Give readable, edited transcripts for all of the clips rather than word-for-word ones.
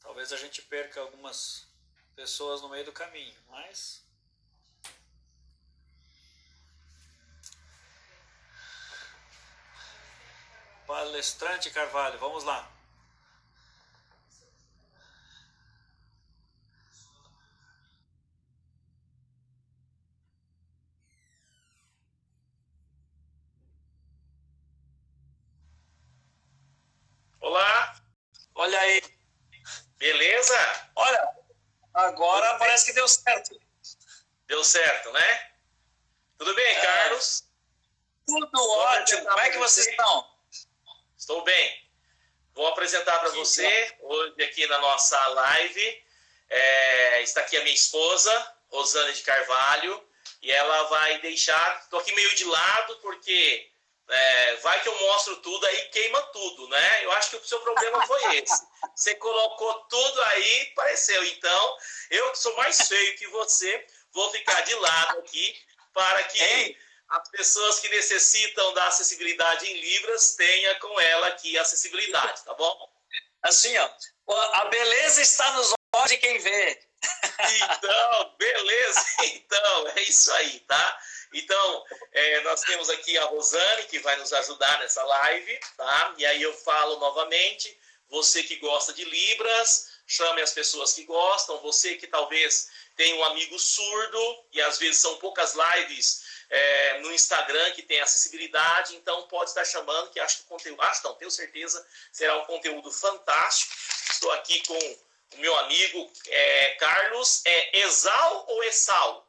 Talvez a gente perca algumas pessoas no meio do caminho, mas palestrante Carvalho, vamos lá. Olá, Olha aí, beleza? olha, agora parece que deu certo. Deu certo, né? Tudo bem, Carlos? Tudo ótimo, como é que vocês estão? Estou bem. Vou apresentar para você hoje aqui na nossa live. Está aqui a minha esposa, Rosane de Carvalho, e ela vai deixar. Estou aqui meio de lado porque vai que eu mostro tudo aí queima tudo, né? Eu acho que o seu problema foi esse. Você colocou tudo aí, pareceu. Então, eu que sou mais feio que você, vou ficar de lado aqui para que as pessoas que necessitam da acessibilidade em Libras tenham com ela aqui a acessibilidade, tá bom? Assim, ó, a beleza está nos olhos de quem vê. Então, beleza? Então, é isso aí, tá? Então, nós temos aqui a Rosane, que vai nos ajudar nessa live, tá? E aí eu falo novamente, você que gosta de Libras, chame as pessoas que gostam, você que talvez tem um amigo surdo, e às vezes são poucas lives no Instagram que tem acessibilidade, então pode estar chamando, que acho que o conteúdo, tenho certeza, será um conteúdo fantástico. Estou aqui com o meu amigo Carlos. É Exal ou Essal?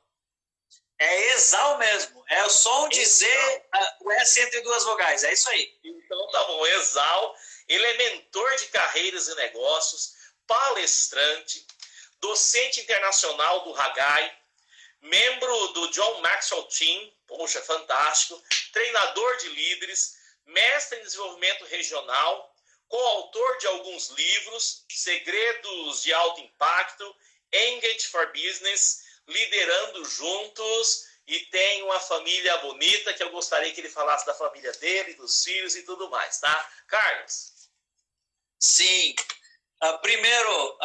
É Exal mesmo, é o som de Z, o S entre duas vogais, é isso aí. Então tá bom, Exal, ele é mentor de carreiras e negócios, palestrante, docente internacional do Hagai, membro do John Maxwell Team, poxa, fantástico, treinador de líderes, mestre em desenvolvimento regional, coautor de alguns livros, Segredos de Alto Impacto, Engage for Business, Liderando Juntos, e tem uma família bonita, que eu gostaria que ele falasse da família dele, dos filhos e tudo mais, tá? Carlos. Sim. Primeiro,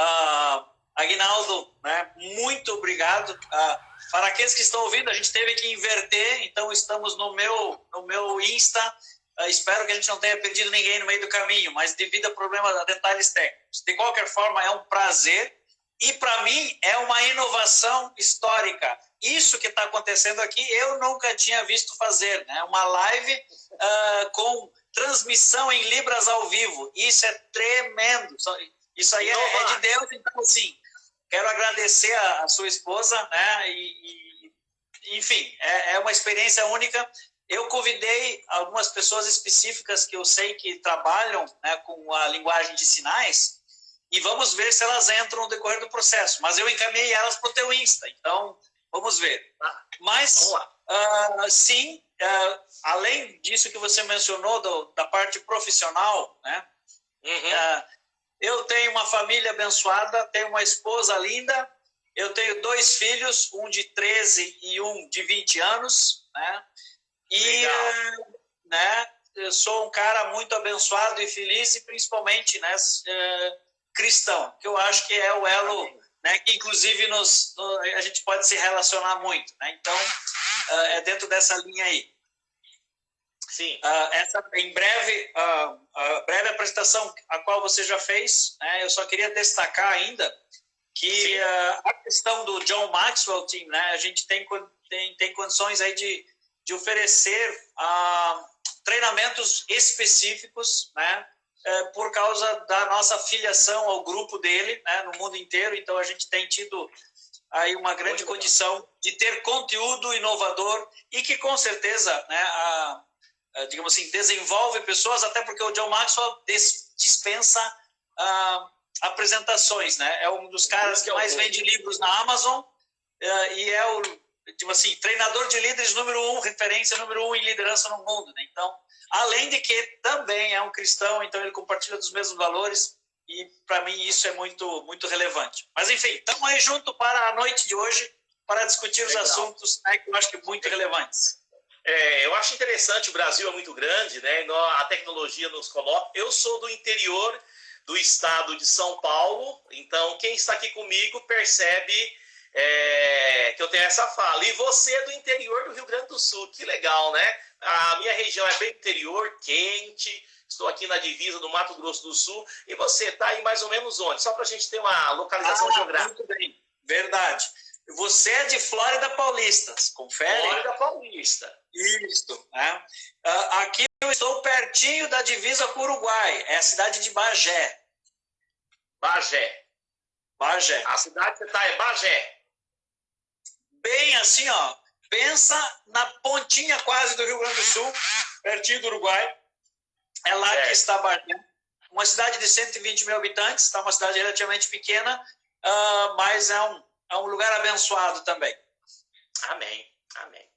Aguinaldo, né, muito obrigado. Para aqueles que estão ouvindo, a gente teve que inverter, então estamos no meu Insta. Espero que a gente não tenha perdido ninguém no meio do caminho, mas devido a problemas, a detalhes técnicos. De qualquer forma, é um prazer e, para mim, é uma inovação histórica. Isso que está acontecendo aqui, eu nunca tinha visto fazer, né? Uma live com transmissão em Libras ao vivo. Isso é tremendo. Isso aí é de Deus, então, assim, quero agradecer a sua esposa, né? Enfim, é uma experiência única. Eu convidei algumas pessoas específicas que eu sei que trabalham, né, com a linguagem de sinais, e vamos ver se elas entram no decorrer do processo. Mas eu encaminhei elas para o teu Insta, então vamos ver. Mas, sim, além disso que você mencionou, da parte profissional, né? Eu tenho uma família abençoada, tenho uma esposa linda, eu tenho 2 filhos, um de 13 e um de 20 anos, né? E, né, eu sou um cara muito abençoado e feliz, e principalmente, né, cristão, que eu acho que é o elo, né, que inclusive a gente pode se relacionar muito, né? Então, é dentro dessa linha aí. Sim. Em breve, a breve apresentação a qual você já fez, né, eu só queria destacar ainda que a questão do John Maxwell Team, né, a gente tem condições aí de oferecer treinamentos específicos, né, por causa da nossa filiação ao grupo dele, né, no mundo inteiro. Então, a gente tem tido aí uma grande condição de ter conteúdo inovador e que, com certeza, né, digamos assim, desenvolve pessoas, até porque o John Maxwell dispensa apresentações, né? É um dos caras que mais vende livros na Amazon, e é o, tipo assim, treinador de líderes número 1, referência número 1 em liderança no mundo, né? Então, além de que também é um cristão, então ele compartilha dos mesmos valores, e para mim isso é muito, muito relevante. Mas enfim, estamos aí junto para a noite de hoje, para discutir os assuntos, né, que eu acho que muito relevantes. Eu acho interessante, o Brasil é muito grande, né? A tecnologia nos coloca. Eu sou do interior do estado de São Paulo, então quem está aqui comigo percebe que eu tenho essa fala. E você é do interior do Rio Grande do Sul, que legal, né? A minha região é bem interior, quente, estou aqui na divisa do Mato Grosso do Sul, e você está aí mais ou menos onde? Só para a gente ter uma localização geográfica. Muito bem, verdade. Você é de Flórida Paulista, confere? Flórida Paulista. Isso. Né? Aqui eu estou pertinho da divisa com o Uruguai, é a cidade de Bagé. Bagé. Bagé. A cidade que você está é Bagé. Bem assim, ó, pensa na pontinha quase do Rio Grande do Sul, pertinho do Uruguai. É lá que está Bagé. Uma cidade de 120 mil habitantes, tá? Uma cidade relativamente pequena, mas é um lugar abençoado também. Amém, amém.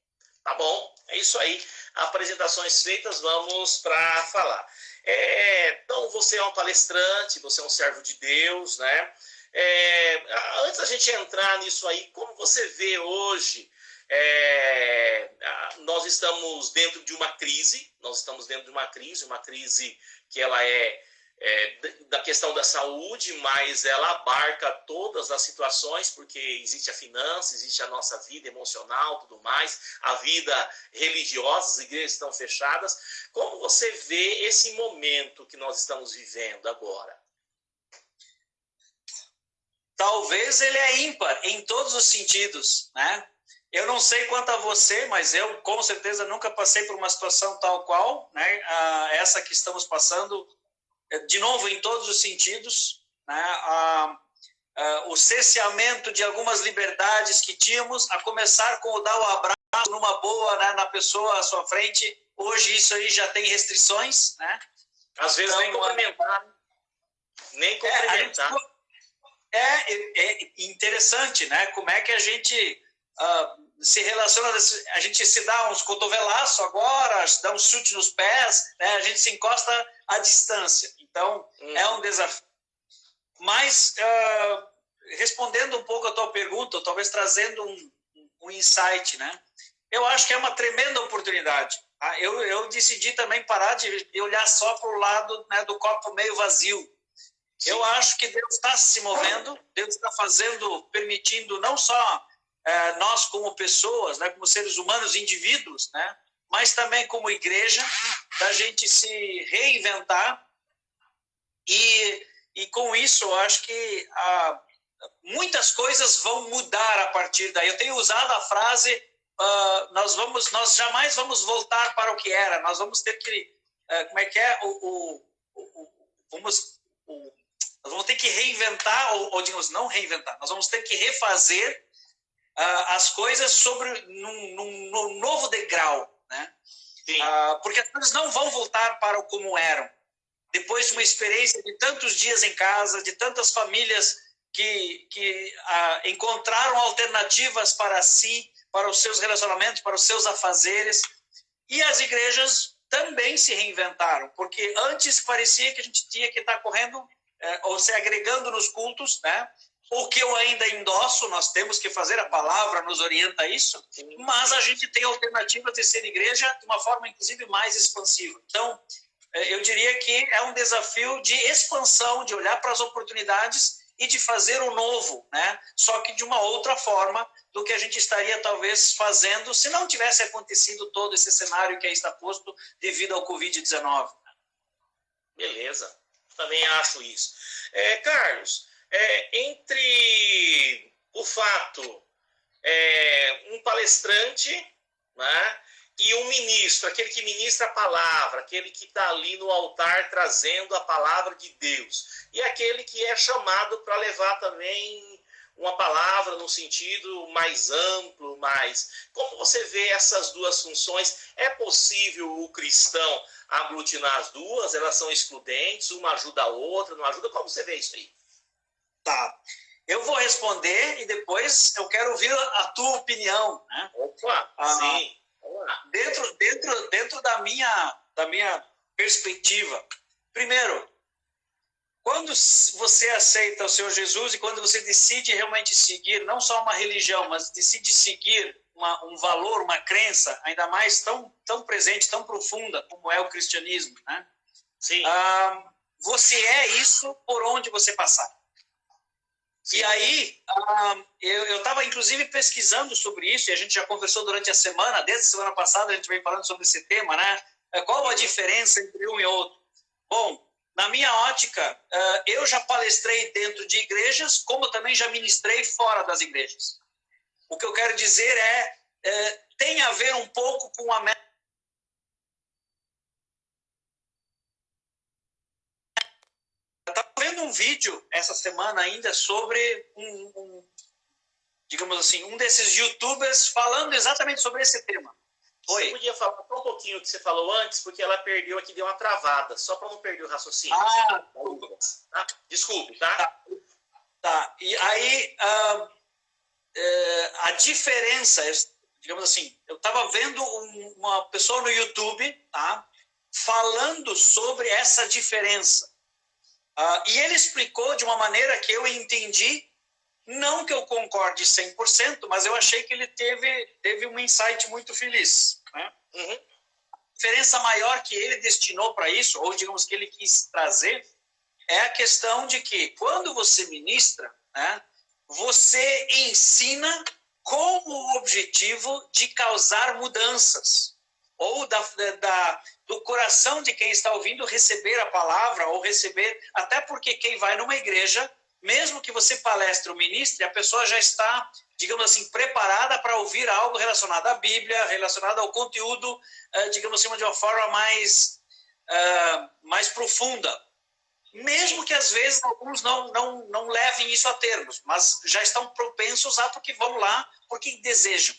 Tá bom, é isso aí. Apresentações feitas, vamos para falar. Então, você é um palestrante, você é um servo de Deus, né? Antes da gente entrar nisso aí, como você vê hoje, nós estamos dentro de uma crise, uma crise que ela da questão da saúde, mas ela abarca todas as situações, porque existe a finança, existe a nossa vida emocional, tudo mais, a vida religiosa, as igrejas estão fechadas. Como você vê esse momento que nós estamos vivendo agora? Talvez ele é ímpar em todos os sentidos, né? Eu não sei quanto a você, mas eu com certeza nunca passei por uma situação tal qual, né? Essa que estamos passando, de novo, em todos os sentidos, né? O cerceamento de algumas liberdades que tínhamos, a começar com o dar o abraço numa boa, né, na pessoa à sua frente. Hoje isso aí já tem restrições, né? Às vezes nem cumprimentar. Nem cumprimentar. É interessante, né? Como é que a gente se relaciona, a gente se dá uns cotovelaços agora, dá um chute nos pés, né? A gente se encosta à distância. Então, é um desafio. Mas, respondendo um pouco a tua pergunta, talvez trazendo um insight, né? Eu acho que é uma tremenda oportunidade. Tá? Eu decidi também parar de olhar só para o lado, né, do copo meio vazio. Sim. Eu acho que Deus está se movendo, Deus está fazendo, permitindo não só nós como pessoas, né, como seres humanos, indivíduos, né, mas também como igreja, da gente se reinventar e com isso eu acho que muitas coisas vão mudar a partir daí. Eu tenho usado a frase, nós jamais vamos voltar para o que era, nós vamos ter que, como é que é, nós vamos ter que reinventar, ou digamos, não reinventar, nós vamos ter que refazer as coisas num novo degrau, né? Porque as coisas não vão voltar para como eram. Depois de uma experiência de tantos dias em casa, de tantas famílias que encontraram alternativas para si, para os seus relacionamentos, para os seus afazeres, e as igrejas também se reinventaram, porque antes parecia que a gente tinha que estar correndo ou se agregando nos cultos, né? O que eu ainda endosso, nós temos que fazer, a palavra nos orienta a isso, mas a gente tem alternativas de ser igreja de uma forma, inclusive, mais expansiva. Então, eu diria que é um desafio de expansão, de olhar para as oportunidades e de fazer o novo, né? Só que de uma outra forma do que a gente estaria, talvez, fazendo se não tivesse acontecido todo esse cenário que aí está posto devido ao Covid-19. Beleza, também acho isso. Carlos, entre o fato, um palestrante, né, e um ministro, aquele que ministra a palavra, aquele que está ali no altar trazendo a palavra de Deus, e aquele que é chamado para levar também uma palavra no sentido mais amplo, como você vê essas duas funções? É possível o cristão aglutinar as duas? Elas são excludentes? Uma ajuda a outra, não ajuda? Como você vê isso aí? Tá. Eu vou responder e depois eu quero ouvir a tua opinião, né? Opa, sim. Dentro da minha perspectiva, primeiro, quando você aceita o Senhor Jesus e quando você decide realmente seguir, não só uma religião, mas decide seguir um valor, uma crença, ainda mais tão presente, tão profunda como é o cristianismo, né? Sim. Você é isso por onde você passar. Sim. E aí, eu estava inclusive pesquisando sobre isso, e a gente já conversou durante a semana, desde a semana passada a gente vem falando sobre esse tema, né? Qual a diferença entre um e outro? Bom, na minha ótica, eu já palestrei dentro de igrejas, como também já ministrei fora das igrejas. O que eu quero dizer tem a ver um pouco com a meta. Eu estava vendo um vídeo essa semana ainda sobre digamos assim, um desses youtubers falando exatamente sobre esse tema. Oi. Você podia falar um pouquinho o que você falou antes, porque ela perdeu aqui, deu uma travada, só para não perder o raciocínio. Desculpe, tá? Tá. E aí, a diferença, digamos assim, eu estava vendo uma pessoa no YouTube, tá, falando sobre essa diferença. E ele explicou de uma maneira que eu entendi, não que eu concorde 100%, mas eu achei que ele teve um insight muito feliz. Né? Uhum. A diferença maior que ele destinou para isso, ou digamos que ele quis trazer, é a questão de que quando você ministra, né, você ensina com o objetivo de causar mudanças, ou do coração de quem está ouvindo receber a palavra, ou receber, até porque quem vai numa igreja, mesmo que você palestre ou ministre, a pessoa já está, digamos assim, preparada para ouvir algo relacionado à Bíblia, relacionado ao conteúdo, digamos assim, de uma forma mais profunda. Mesmo que às vezes alguns não levem isso a termos, mas já estão propensos a porque vão lá, porque desejam.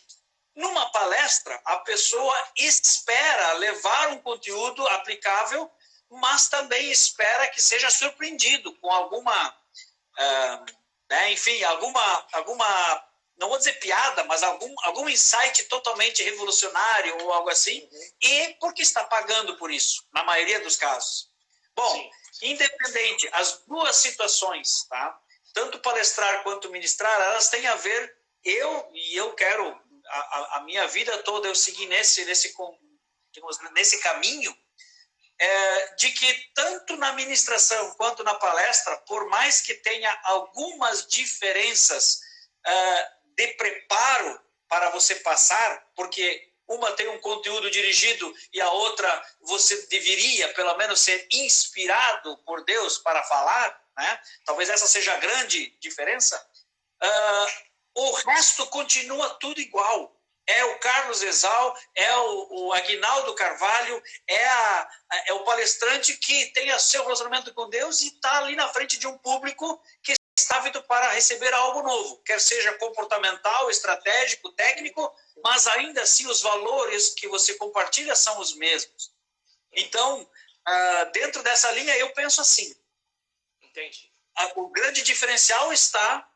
Numa palestra, a pessoa espera levar um conteúdo aplicável, mas também espera que seja surpreendido com alguma, enfim, alguma, não vou dizer piada, mas algum insight totalmente revolucionário ou algo assim, e porque está pagando por isso, na maioria dos casos. Bom, sim. Independente, as duas situações, tá? Tanto palestrar quanto ministrar, elas têm a ver, eu quero, a minha vida toda eu segui nesse caminho, de que tanto na ministração quanto na palestra, por mais que tenha algumas diferenças de preparo para você passar, porque uma tem um conteúdo dirigido e a outra você deveria, pelo menos, ser inspirado por Deus para falar, né? Talvez essa seja a grande diferença. O resto continua tudo igual. É o Carlos Exal, é o Aguinaldo Carvalho, é o palestrante que tem o seu relacionamento com Deus e está ali na frente de um público que está vindo para receber algo novo, quer seja comportamental, estratégico, técnico, mas ainda assim os valores que você compartilha são os mesmos. Então, dentro dessa linha, eu penso assim. Entendi. O grande diferencial está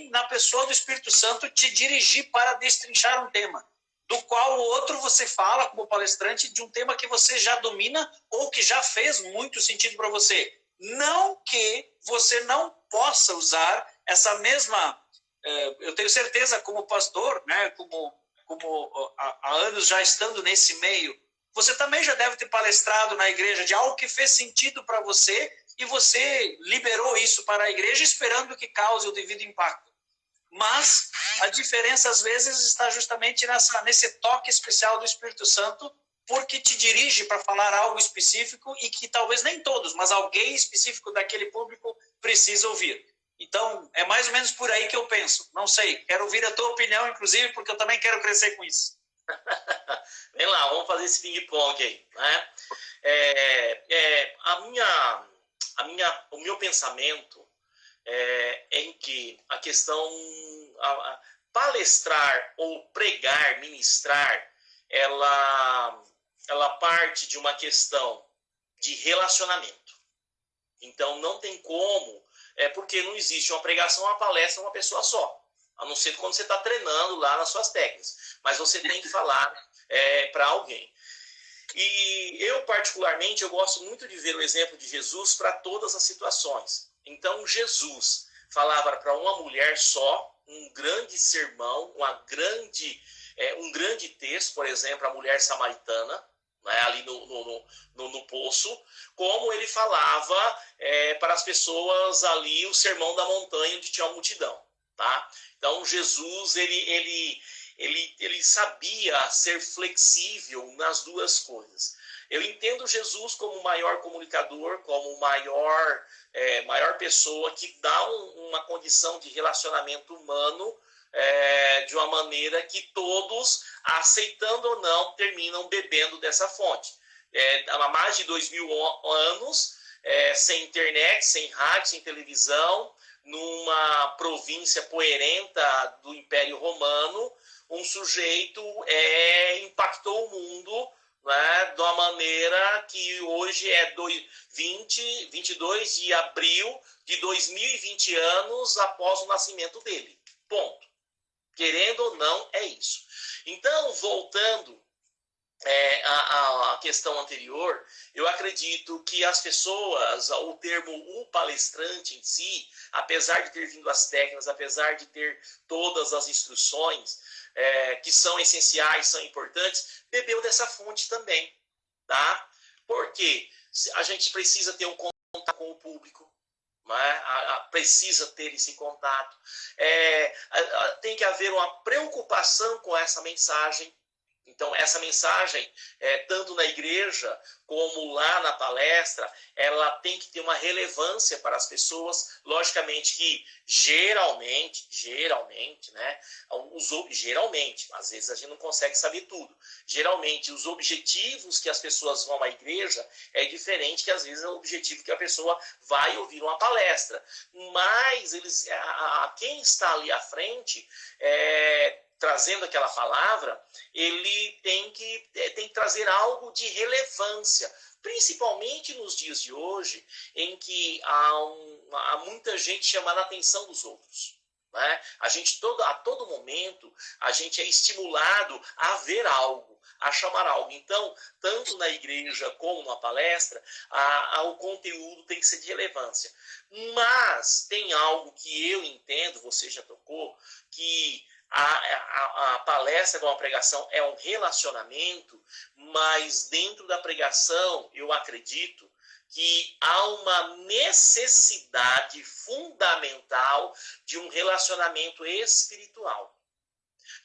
na pessoa do Espírito Santo te dirigir para destrinchar um tema, do qual o outro você fala como palestrante de um tema que você já domina ou que já fez muito sentido para você. Não que você não possa usar essa mesma... eu tenho certeza, como pastor, né, como há anos já estando nesse meio, você também já deve ter palestrado na igreja de algo que fez sentido para você e você liberou isso para a igreja esperando que cause o devido impacto. Mas a diferença, às vezes, está justamente nesse toque especial do Espírito Santo, porque te dirige para falar algo específico e que talvez nem todos, mas alguém específico daquele público precisa ouvir. Então, é mais ou menos por aí que eu penso. Não sei, quero ouvir a tua opinião, inclusive, porque eu também quero crescer com isso. Vem lá, vamos fazer esse ping-pong aí. Né? O meu pensamento é em que a questão palestrar ou pregar, ministrar, ela parte de uma questão de relacionamento. Então, não tem como, porque não existe uma pregação, uma palestra, uma pessoa só. A não ser quando você está treinando lá nas suas técnicas. Mas você tem que falar para alguém. E eu, particularmente, eu gosto muito de ver o exemplo de Jesus para todas as situações. Então, Jesus falava para uma mulher só, um grande sermão, uma grande um grande texto, por exemplo, a mulher samaritana, né, ali no poço, como ele falava para as pessoas ali o sermão da montanha onde tinha uma multidão. Tá? Então, Jesus, ele sabia ser flexível nas duas coisas. Eu entendo Jesus como o maior comunicador, como o maior pessoa que dá uma condição de relacionamento humano de uma maneira que todos, aceitando ou não, terminam bebendo dessa fonte. Há mais de 2000 anos, sem internet, sem rádio, sem televisão, numa província poerenta do Império Romano, um sujeito impactou o mundo, né, de uma maneira que hoje é 22 de abril de 2020 anos após o nascimento dele. Ponto. Querendo ou não, é isso. Então, voltando a questão anterior, eu acredito que as pessoas, o termo o palestrante em si, apesar de ter vindo as técnicas, apesar de ter todas as instruções que são essenciais, são importantes, bebeu dessa fonte também, tá? Porque a gente precisa ter um contato com o público, né? Precisa ter esse contato, tem que haver uma preocupação com essa mensagem. Então, essa mensagem, tanto na igreja como lá na palestra, ela tem que ter uma relevância para as pessoas. Logicamente que, geralmente, né? Geralmente, às vezes a gente não consegue saber tudo. Geralmente, os objetivos que as pessoas vão à igreja é diferente que, às vezes, é o objetivo que a pessoa vai ouvir uma palestra. Mas, quem está ali à frente, trazendo aquela palavra, ele tem que trazer algo de relevância, principalmente nos dias de hoje, em que há muita gente chamando a atenção dos outros. Né? A todo momento, a gente é estimulado a ver algo, a chamar algo. Então, tanto na igreja como na palestra, o conteúdo tem que ser de relevância. Mas tem algo que eu entendo, você já tocou, que a palestra com a pregação é um relacionamento, mas dentro da pregação eu acredito que há uma necessidade fundamental de um relacionamento espiritual.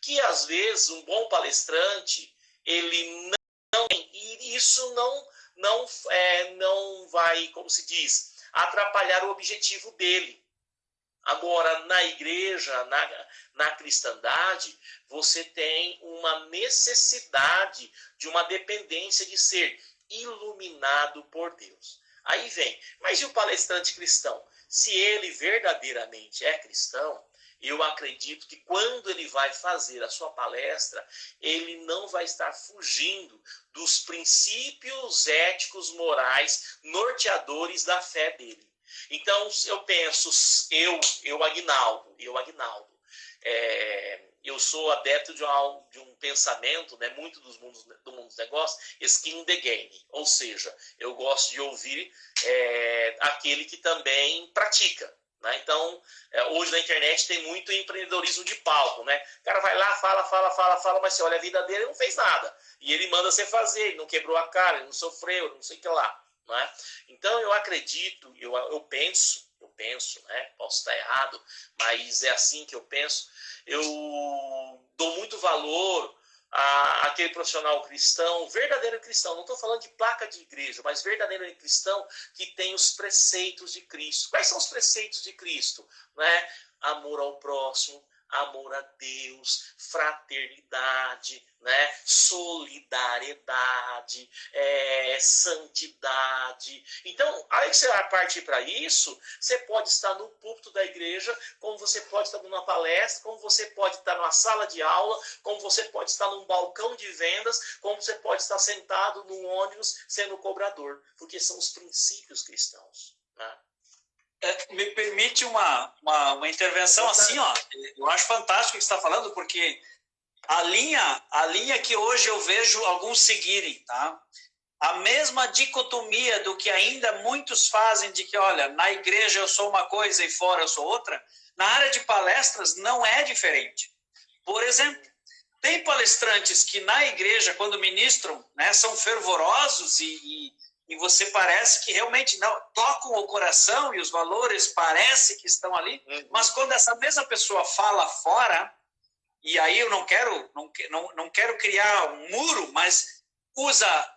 Que às vezes um bom palestrante, ele não tem, e isso não vai, como se diz, atrapalhar o objetivo dele. Agora, na igreja, na cristandade, você tem uma necessidade de uma dependência de ser iluminado por Deus. Aí vem, mas e o palestrante cristão? Se ele verdadeiramente é cristão, eu acredito que quando ele vai fazer a sua palestra, ele não vai estar fugindo dos princípios éticos, morais, norteadores da fé dele. Então, eu penso, eu Aguinaldo, eu sou adepto de um pensamento, né, muito do mundo dos negócios, skin in the game, ou seja, eu gosto de ouvir aquele que também pratica. Né? Então, hoje na internet tem muito empreendedorismo de palco, né? O cara vai lá, fala, mas você olha a vida dele, ele não fez nada. E ele manda você fazer, ele não quebrou a cara, ele não sofreu, ele não sei o que lá. Né? Então eu acredito, eu penso, né? Posso estar errado, mas é assim que eu penso. Eu dou muito valor àquele profissional cristão, verdadeiro cristão. Não estou falando de placa de igreja, mas verdadeiro cristão que tem os preceitos de Cristo. Quais são os preceitos de Cristo? Né? Amor ao próximo, amor a Deus, fraternidade, né? Solidariedade, santidade. Então, aí que você vai partir para isso, você pode estar no púlpito da igreja, como você pode estar numa palestra, como você pode estar numa sala de aula, como você pode estar num balcão de vendas, como você pode estar sentado num ônibus sendo cobrador, porque são os princípios cristãos, né? Me permite uma intervenção assim, ó. Eu acho fantástico o que você está falando, porque a linha que hoje eu vejo alguns seguirem, tá? A mesma dicotomia do que ainda muitos fazem de que, olha, na igreja eu sou uma coisa e fora eu sou outra, na área de palestras não é diferente. Por exemplo, Tem palestrantes que na igreja, quando ministram, né, são fervorosos e você parece que realmente não tocam o coração e os valores parece que estão ali, mas quando essa mesma pessoa fala fora, e aí eu não quero criar um muro, mas usa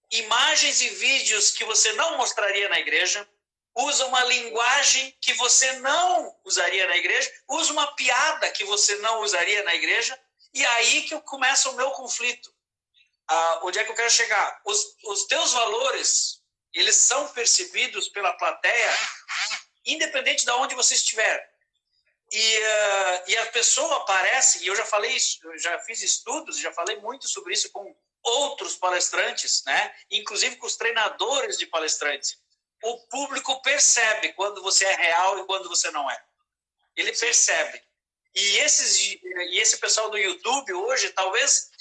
imagens e vídeos que você não mostraria na igreja, usa uma linguagem que você não usaria na igreja, usa uma piada que você não usaria na igreja, e aí que começa o meu conflito. Onde é que eu quero chegar? Os teus valores, eles são percebidos pela plateia, independente de onde você estiver. E a pessoa parece, e eu já falei isso, eu já fiz estudos, já falei muito sobre isso com outros palestrantes, né? Inclusive com os treinadores de palestrantes. O público percebe quando você é real e quando você não é. Ele percebe. E esse pessoal do YouTube hoje, talvez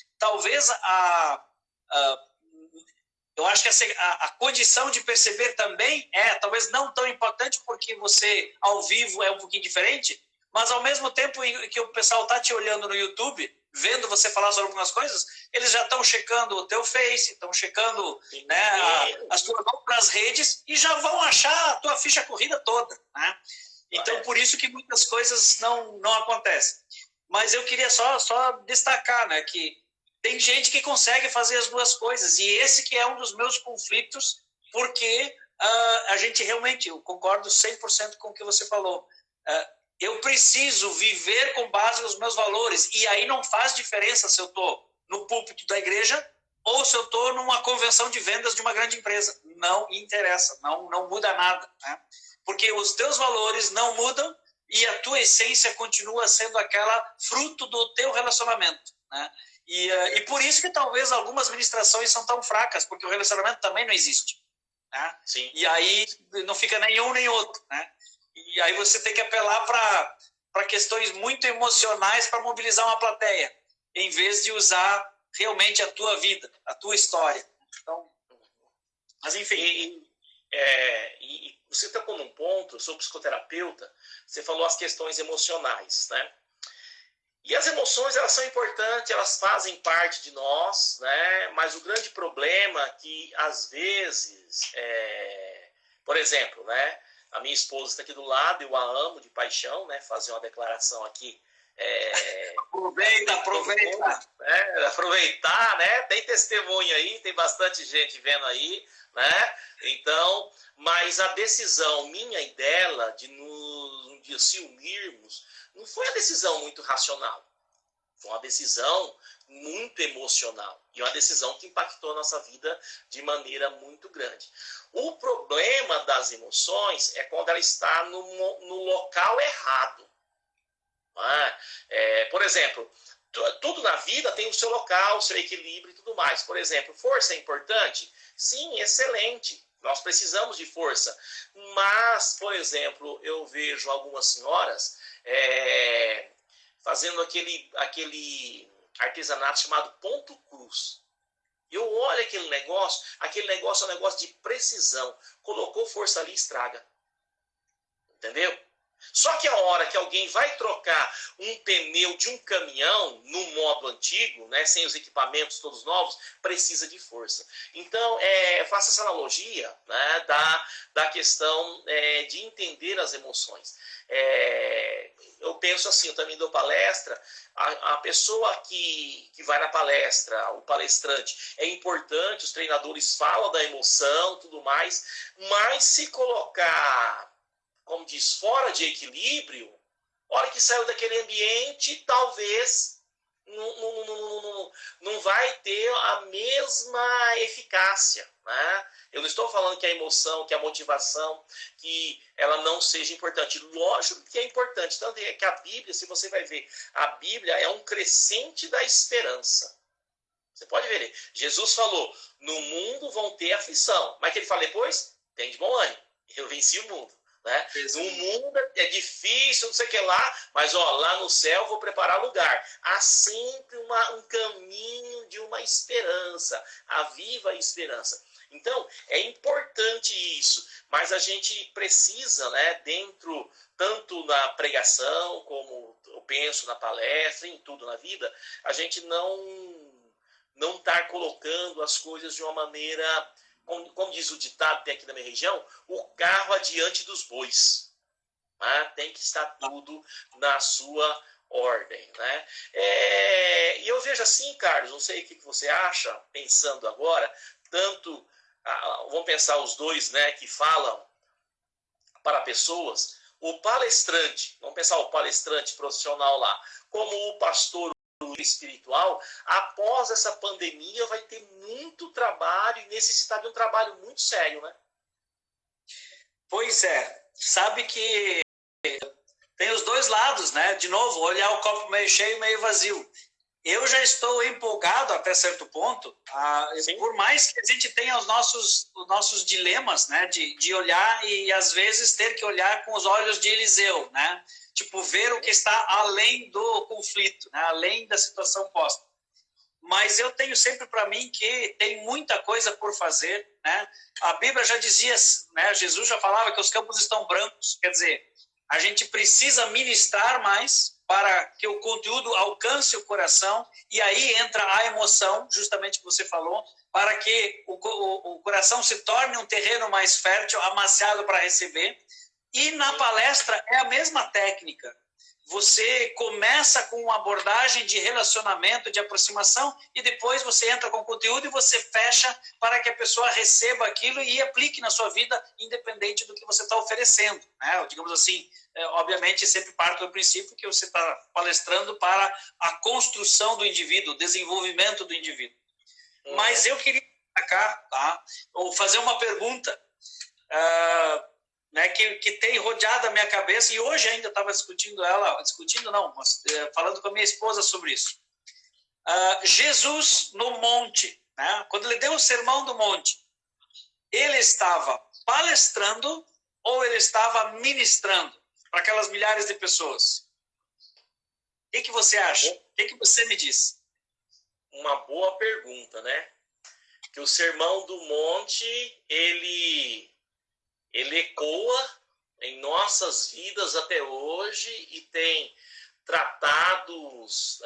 eu acho que a condição de perceber também talvez não tão importante, porque você ao vivo é um pouquinho diferente, mas ao mesmo tempo que o pessoal está te olhando no YouTube, vendo você falar sobre algumas coisas, eles já estão checando o teu Face, estão checando, né, as tuas outras redes e já vão achar a tua ficha corrida toda, né? Então, por isso que muitas coisas não acontecem. Mas eu queria só destacar, né, que tem gente que consegue fazer as duas coisas, e esse que é um dos meus conflitos, porque a gente realmente, eu concordo 100% com o que você falou, eu preciso viver com base nos meus valores, e aí não faz diferença se eu estou no púlpito da igreja ou se eu estou numa convenção de vendas de uma grande empresa. Não interessa, não muda nada, né? Porque os teus valores não mudam e a tua essência continua sendo aquela fruto do teu relacionamento, né? E por isso que talvez algumas ministrações são tão fracas, porque o relacionamento também não existe, né? Sim. E aí não fica nem um nem outro, né? E aí você tem que apelar para questões muito emocionais para mobilizar uma plateia, em vez de usar realmente a tua vida, a tua história. Então, mas enfim. E você tocou num ponto, eu sou psicoterapeuta, você falou as questões emocionais, né? E as emoções, elas são importantes, elas fazem parte de nós, né? Mas o grande problema é que, às vezes, por exemplo, né? A minha esposa está aqui do lado, eu a amo de paixão, né? Fazer uma declaração aqui. Aproveita. Aproveitar, né? Tem testemunho aí, tem bastante gente vendo aí, né? Então, mas a decisão minha e dela de nos se unirmos não foi uma decisão muito racional. Foi uma decisão muito emocional. E uma decisão que impactou a nossa vida de maneira muito grande. O problema das emoções é quando ela está no local errado. Por exemplo, tudo na vida tem o seu local, o seu equilíbrio e tudo mais. Por exemplo, força é importante? Sim, excelente. Nós precisamos de força. Mas, por exemplo, eu vejo algumas senhoras fazendo aquele artesanato chamado ponto cruz. Eu olho aquele negócio é um negócio de precisão. Colocou força ali, estraga. Entendeu? Só que a hora que alguém vai trocar um pneu de um caminhão no modo antigo, né, sem os equipamentos todos novos, precisa de força. Então, faço essa analogia, né, da questão de entender as emoções. Eu penso assim, eu também dou palestra, a pessoa que vai na palestra, o palestrante, é importante, os treinadores falam da emoção, tudo mais, mas se colocar, como diz, fora de equilíbrio, a hora que saiu daquele ambiente, talvez não vai ter a mesma eficácia, né? Eu não estou falando que a emoção, que a motivação, que ela não seja importante. Lógico que é importante. Tanto é que a Bíblia, se você vai ver, a Bíblia é um crescente da esperança. Você pode ver, Jesus falou, no mundo vão ter aflição. Mas o que ele fala depois? Tem de bom ânimo. Eu venci o mundo. Né? No mundo é difícil, não sei o que lá, mas lá no céu vou preparar lugar. Há sempre um caminho de uma esperança, a viva esperança. Então, é importante isso, mas a gente precisa, né, dentro, tanto na pregação, como eu penso na palestra, em tudo na vida, a gente não estar colocando as coisas de uma maneira, como diz o ditado tem aqui na minha região, o carro adiante dos bois. Né? Tem que estar tudo na sua ordem. Né? E eu vejo assim, Carlos, não sei o que você acha, pensando agora, tanto, vamos pensar os dois, né, que falam para pessoas, o palestrante, vamos pensar o palestrante profissional lá, como o pastor espiritual, após essa pandemia vai ter muito trabalho e necessitar de um trabalho muito sério, né? Pois é, sabe que tem os dois lados, né? De novo, olhar o copo meio cheio, meio vazio. Eu já estou empolgado até certo ponto, por mais que a gente tenha os nossos dilemas, né? De olhar e às vezes ter que olhar com os olhos de Eliseu, né? Tipo, ver o que está além do conflito, né? Além da situação posta. Mas eu tenho sempre para mim que tem muita coisa por fazer, né? A Bíblia já dizia, né? Jesus já falava que os campos estão brancos, quer dizer, a gente precisa ministrar mais para que o conteúdo alcance o coração, e aí entra a emoção, justamente que você falou, para que o coração se torne um terreno mais fértil, amaciado para receber. E na palestra é a mesma técnica. Você começa com uma abordagem de relacionamento, de aproximação, e depois você entra com conteúdo e você fecha para que a pessoa receba aquilo e aplique na sua vida, independente do que você está oferecendo. Né? Digamos assim, obviamente, sempre parte do princípio que você está palestrando para a construção do indivíduo, o desenvolvimento do indivíduo. Mas eu queria destacar, tá? Ou fazer uma pergunta, né, que tem rodeado a minha cabeça, e hoje ainda estava falando com a minha esposa sobre isso. Jesus no monte, né, quando ele deu o sermão do monte, ele estava palestrando ou ele estava ministrando para aquelas milhares de pessoas? O que você acha? O que você me diz? Uma boa pergunta, né? Que o sermão do monte, ele ecoa em nossas vidas até hoje e tem tratados,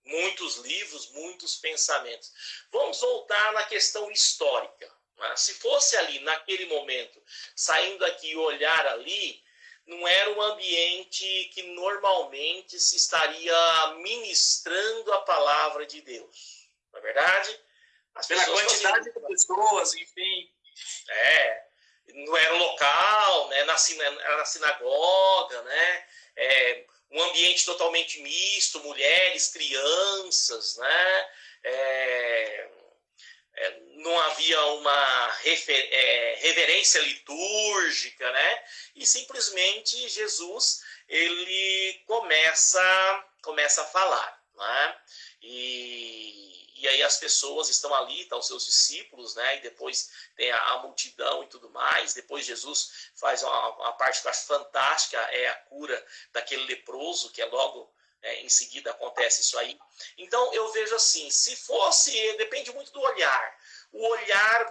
muitos livros, muitos pensamentos. Vamos voltar na questão histórica. Né? Se fosse ali, naquele momento, saindo aqui e olhar ali, não era um ambiente que normalmente se estaria ministrando a palavra de Deus. Não é verdade? Pela quantidade de pessoas, enfim. Não era local, né? Era na sinagoga, né? Um ambiente totalmente misto, mulheres, crianças, né? Não havia uma reverência litúrgica, né? E simplesmente Jesus, ele começa a falar, né? E aí as pessoas estão ali, estão os seus discípulos, né? E depois tem a multidão e tudo mais. Depois Jesus faz uma parte que eu acho fantástica, é a cura daquele leproso, que é logo em seguida acontece isso aí. Então eu vejo assim, se fosse, depende muito do olhar. O olhar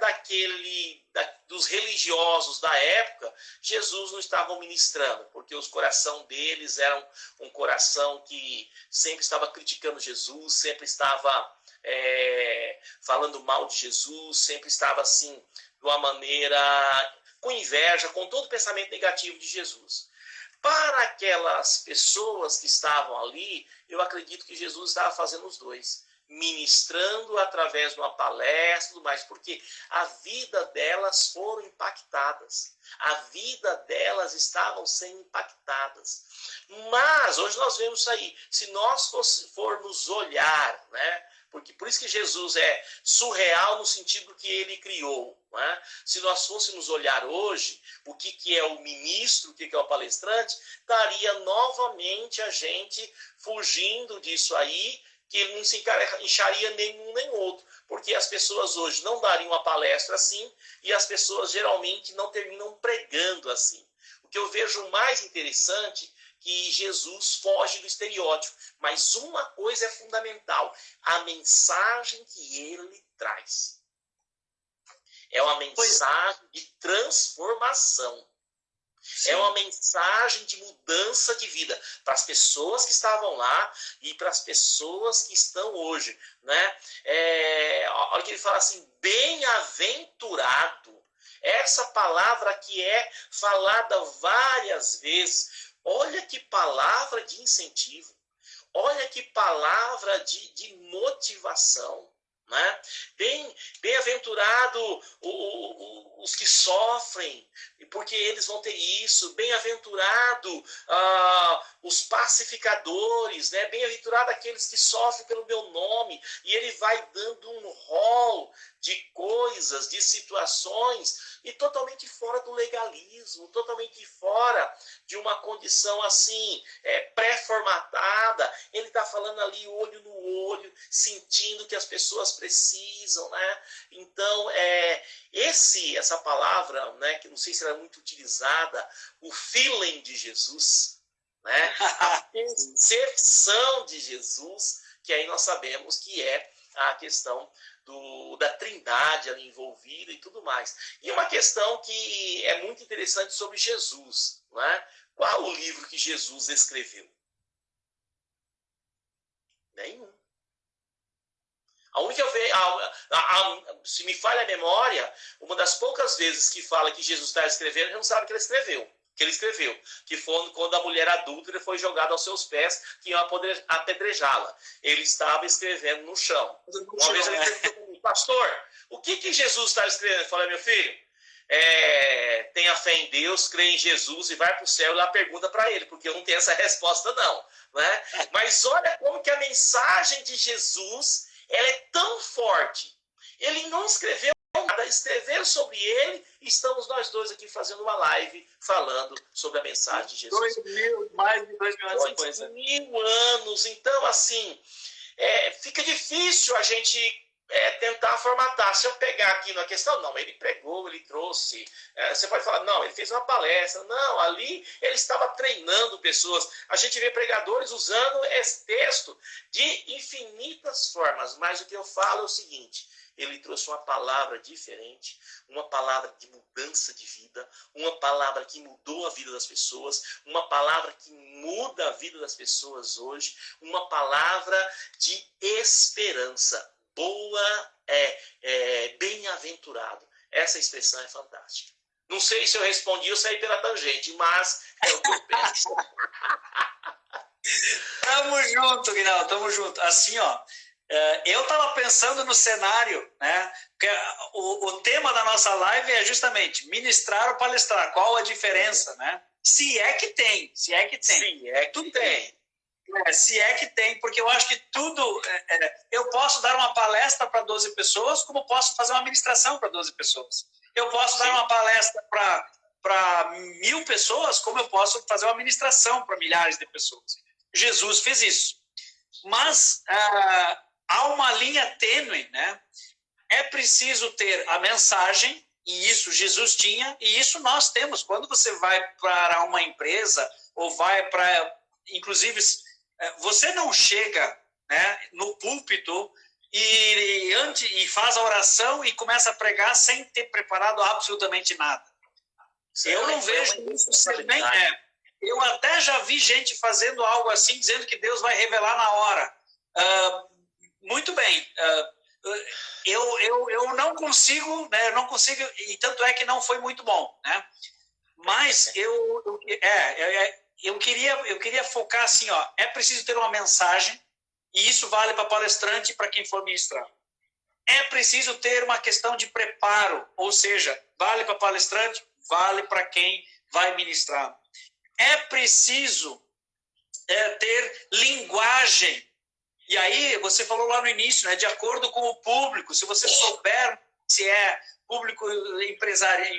dos religiosos da época, Jesus não estava ministrando, porque o coração deles era um coração que sempre estava criticando Jesus, sempre estava falando mal de Jesus, sempre estava assim, de uma maneira com inveja, com todo o pensamento negativo de Jesus. Para aquelas pessoas que estavam ali, eu acredito que Jesus estava fazendo os dois, ministrando através de uma palestra, tudo mais, porque a vida delas foram impactadas, a vida delas estavam sendo impactadas. Mas hoje nós vemos isso aí, se nós formos olhar, né? Porque por isso que Jesus é surreal no sentido que ele criou. Né? Se nós fôssemos olhar hoje o que é o ministro, o que é o palestrante, daria novamente a gente fugindo disso aí, que ele não se encaixaria nenhum nem outro. Porque as pessoas hoje não dariam uma palestra assim e as pessoas geralmente não terminam pregando assim. O que eu vejo mais interessante que Jesus foge do estereótipo. Mas uma coisa é fundamental, a mensagem que ele traz. É uma mensagem de transformação. Sim. É uma mensagem de mudança de vida para as pessoas que estavam lá e para as pessoas que estão hoje, né? Olha que ele fala assim, bem-aventurado. Essa palavra que é falada várias vezes. Olha que palavra de incentivo. Olha que palavra de motivação. Né? Bem-aventurado os que sofrem, porque eles vão ter isso. Bem-aventurado os pacificadores, né? Bem-aventurado aqueles que sofrem pelo meu nome. E ele vai dando um rol de coisas, de situações, e totalmente fora do legalismo, totalmente fora de uma condição assim, pré-formatada. Ele está falando ali olho no olho, sentindo que as pessoas precisam, né? Então, essa palavra, né, que não sei se ela é muito utilizada, o feeling de Jesus, né? A percepção de Jesus, que aí nós sabemos que é a questão da trindade ali envolvida e tudo mais. E uma questão que é muito interessante sobre Jesus, né? Qual o livro que Jesus escreveu? Nenhum. A única vez, se me falha a memória, uma das poucas vezes que fala que Jesus está escrevendo, a gente não sabe o que ele escreveu. Que foi quando a mulher adúltera foi jogada aos seus pés, que iam apedrejá-la. Ele estava escrevendo no chão. Uma vez ele perguntou para mim, pastor, o que Jesus está escrevendo? Eu falei, meu filho, tenha fé em Deus, crê em Jesus e vai para o céu e lá pergunta para ele, porque eu não tenho essa resposta não. Né? Mas olha como que a mensagem de Jesus ela é tão forte. Ele não escreveu nada, escreveram sobre ele e estamos nós dois aqui fazendo uma live falando sobre a mensagem de Jesus. Mais de 2 mil anos depois. 2.000 anos. Então, assim, fica difícil a gente tentar formatar. Se eu pegar aqui na questão, não, ele pregou, ele trouxe. Você pode falar, não, ele fez uma palestra. Não, ali ele estava treinando pessoas. A gente vê pregadores usando esse texto de infinitas formas. Mas o que eu falo é o seguinte, ele trouxe uma palavra diferente, uma palavra de mudança de vida, uma palavra que mudou a vida das pessoas, uma palavra que muda a vida das pessoas hoje, uma palavra de esperança. Boa bem-aventurado. Essa expressão é fantástica. Não sei se eu respondi ou saí pela tangente, mas é o que eu penso. Tamo junto, Guinaldo, tamo junto. Assim, ó, eu estava pensando no cenário, né? Porque o tema da nossa live é justamente ministrar ou palestrar. Qual a diferença, né? Se é que tem. Se é que tem. Se é que tem, porque eu acho que tudo... eu posso dar uma palestra para 12 pessoas, como posso fazer uma ministração para 12 pessoas. Eu posso dar uma palestra para 1.000 pessoas, como eu posso fazer uma ministração para milhares de pessoas. Jesus fez isso. Mas há uma linha tênue, né? É preciso ter a mensagem, e isso Jesus tinha, e isso nós temos. Quando você vai para uma empresa, ou vai para... Inclusive... Você não chega, né, no púlpito e faz a oração e começa a pregar sem ter preparado absolutamente nada. Eu não vejo isso ser nem... Eu até já vi gente fazendo algo assim, dizendo que Deus vai revelar na hora. Muito bem. Eu não consigo, né, e tanto é que não foi muito bom, né? Mas eu queria focar assim, ó, é preciso ter uma mensagem, e isso vale para palestrante e para quem for ministrar. É preciso ter uma questão de preparo, ou seja, vale para palestrante, vale para quem vai ministrar. É preciso ter linguagem, e aí você falou lá no início, né, de acordo com o público, se você souber se é público empresarial,